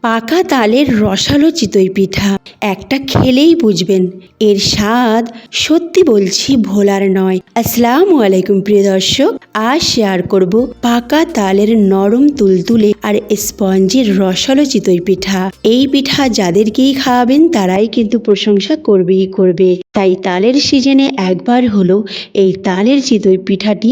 পাকা তালের রসালো চিতই পিঠা একটা খেলেই বুঝবেন এর স্বাদ সত্যি বলছি ভোলার নয়। আসসালামু আলাইকুম প্রিয় দর্শক, আজ শেয়ার করব পাকা তালের নরম তুলতুলে আর স্পঞ্জির রসালো চিতই পিঠা। এই পিঠা যাদেরকেই খাওয়াবেন তারাই কিন্তু প্রশংসা করবেই করবে। তাই তালের সিজনে একবার হলো এই তালের চিতই পিঠাটি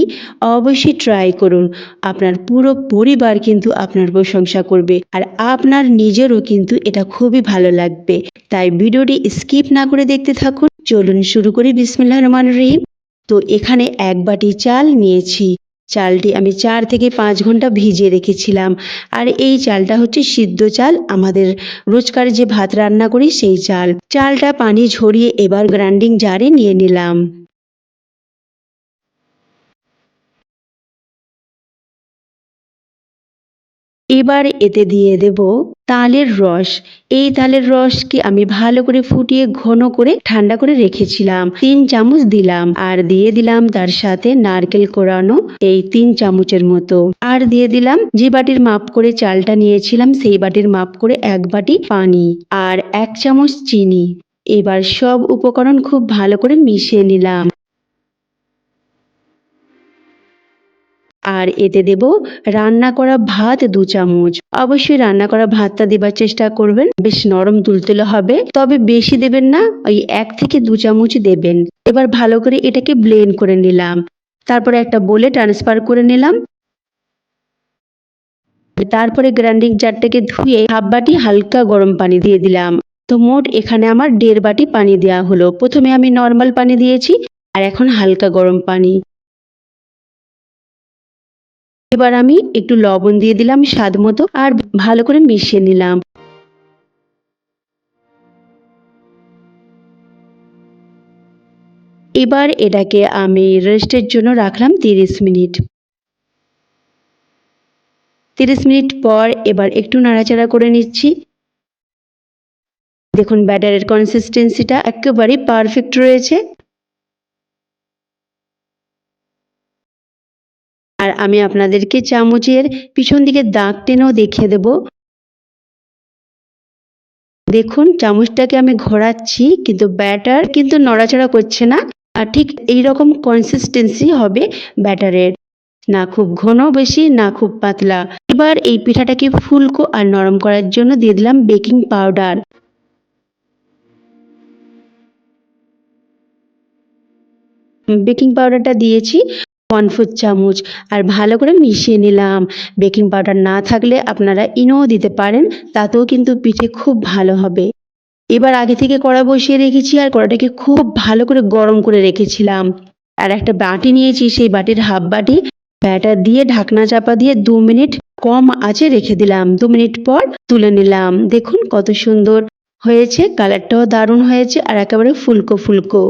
অবশ্যই ট্রাই করুন। আপনার পুরো পরিবার কিন্তু আপনার প্রশংসা করবে আর আপনার নিজেরও কিন্তু এটা খুবই ভালো লাগবে। তাই ভিডিওটি স্কিপ না করে দেখতে থাকুন। চলুন শুরু করি। বিসমিল্লাহির রহমানির রহিম। তো এখানে এক বাটি চাল নিয়েছি। চালটি আমি 4 থেকে 5 ঘন্টা ভিজিয়ে রেখেছিলাম। আর এই চালটা হচ্ছে সিদ্ধ চাল, আমাদের রোজকার যে ভাত রান্না করি সেই চাল। চালটা পানি ঝরিয়ে এবার গ্রাইন্ডিং জারে নিয়ে নিলাম। এবার এতে দিয়ে দেব তালের রস। এই তালের রসকে আমি ভালো করে ফুটিয়ে ঘন করে ঠান্ডা করে রেখেছিলাম। 3 চামচ দিলাম আর দিয়ে দিলাম তার সাথে নারকেল কোড়ানো এই 3 চামচের মতো। আর দিয়ে দিলাম যে বাটির মাপ করে চালটা নিয়েছিলাম সেই বাটির মাপ করে 1 বাটি পানি আর 1 চামচ চিনি। এবার সব উপকরণ খুব ভালো করে মিশিয়ে নিলাম। আর এতে দেব রান্না করা ভাত 2 চামচ। অবশ্যই রান্না করা ভাতটা দেবার চেষ্টা করবেন, বেশ নরম তুলতুলে হবে, তবে বেশি দেবেন না, ওই 1 থেকে 2 চামচ দেবেন। এবার ভালো করে এটাকে ব্লেন্ড করে নিলাম। তারপরে একটা বোলে ট্রান্সফার করে নিলাম। তারপরে গ্রাইন্ডিং জারটাকে ধুয়ে হাফ বাটি হালকা গরম পানি দিয়ে দিলাম। তো মোট এখানে আমার 1.5 বাটি পানি দেওয়া হলো। প্রথমে আমি নর্মাল পানি দিয়েছি আর এখন হালকা গরম পানি। এবার আমি একটু লবণ দিয়ে দিলাম স্বাদ মতো আর ভালো করে মিশিয়ে নিলাম। এবার এটাকে আমি রেস্টের জন্য রাখলাম 30 মিনিট। 30 মিনিট পর এবার একটু নাড়াচাড়া করে নিচ্ছি। দেখুন ব্যাটারের কনসিস্টেন্সিটা একেবারে পারফেক্ট রয়েছে। আর আমি আপনাদেরকে চামচের পিছন দিকে দাগ টেনেও দেখিয়ে দেব। দেখুন চামচটাকে আমি ঘোরাচ্ছি কিন্তু ব্যাটার কিন্তু নড়াচড়া করছে না। আর ঠিক এই রকম কনসিস্টেন্সি হবে ব্যাটারের, না খুব ঘন বেশি না খুব পাতলা। এবার এই পিঠাটাকে ফুলকো আর নরম করার জন্য দিয়ে দিলাম বেকিং পাউডার। বেকিং পাউডারটা দিয়েছি 1/4 চামচ আর ভালো করে মিশিয়ে নিলাম। বেকিং পাউডার না থাকলে আপনারা ইনোও দিতে পারেন, তাতেও কিন্তু পিঠে খুব ভালো হবে। এবার আগে থেকে কড়া বসিয়ে রেখেছি আর কড়াটাকে খুব ভালো করে গরম করে রেখেছিলাম। আর একটা বাটি নিয়েছি, সেই বাটির হাফ বাটি ব্যাটার দিয়ে ঢাকনা চাপা দিয়ে 2 মিনিট কম আঁচে রেখে দিলাম। 2 মিনিট পর তুলে নিলাম। দেখুন কত সুন্দর হয়েছে, কালারটাও দারুণ হয়েছে আর একেবারে ফুলকো ফুলকো।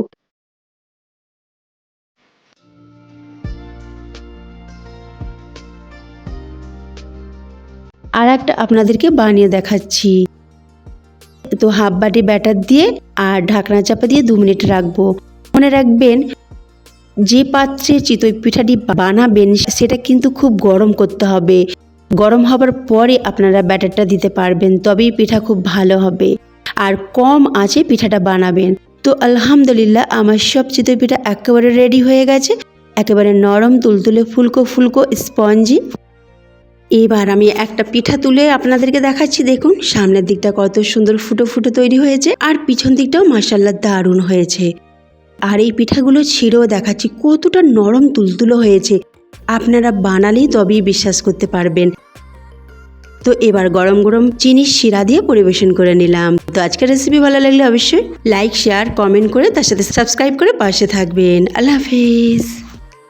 আর একটা আপনাদেরকে বানিয়ে দেখাচ্ছি। তো হাফ বাটি ব্যাটার দিয়ে আর ঢাকনা চাপা দিয়ে 2 মিনিট রাখবো। মনে রাখবেন যে পাত্রে চিতই পিঠাটি বানাবেন সেটা কিন্তু খুব গরম করতে হবে। গরম হবার পরে আপনারা ব্যাটারটা দিতে পারবেন, তবেই পিঠা খুব ভালো হবে। আর কম আঁচে পিঠাটা বানাবেন। তো আলহামদুলিল্লাহ আমার সব চিতই পিঠা একেবারে রেডি হয়ে গেছে, একেবারে নরম তুলতুলে ফুলকো ফুলকো স্পঞ্জি। এবার আমি একটা পিঠা তুলে আপনাদেরকে দেখাচ্ছি। দেখুন সামনের দিকটা কত সুন্দর ফুটো ফুটো তৈরি হয়েছে আর পিছন দিকটাও মাশাআল্লাহ দারুণ হয়েছে। আর এই পিঠাগুলো ছিঁড়েও দেখাচ্ছি কতটা নরম তুলতুলো হয়েছে। আপনারা বানালেই তবেই বিশ্বাস করতে পারবেন। তো এবার গরম গরম চিনির শিরা দিয়ে পরিবেশন করে নিলাম। তো আজকের রেসিপি ভালো লাগলে অবশ্যই লাইক শেয়ার কমেন্ট করে তার সাথে সাবস্ক্রাইব করে পাশে থাকবেন। আল্লাহ হাফেজ।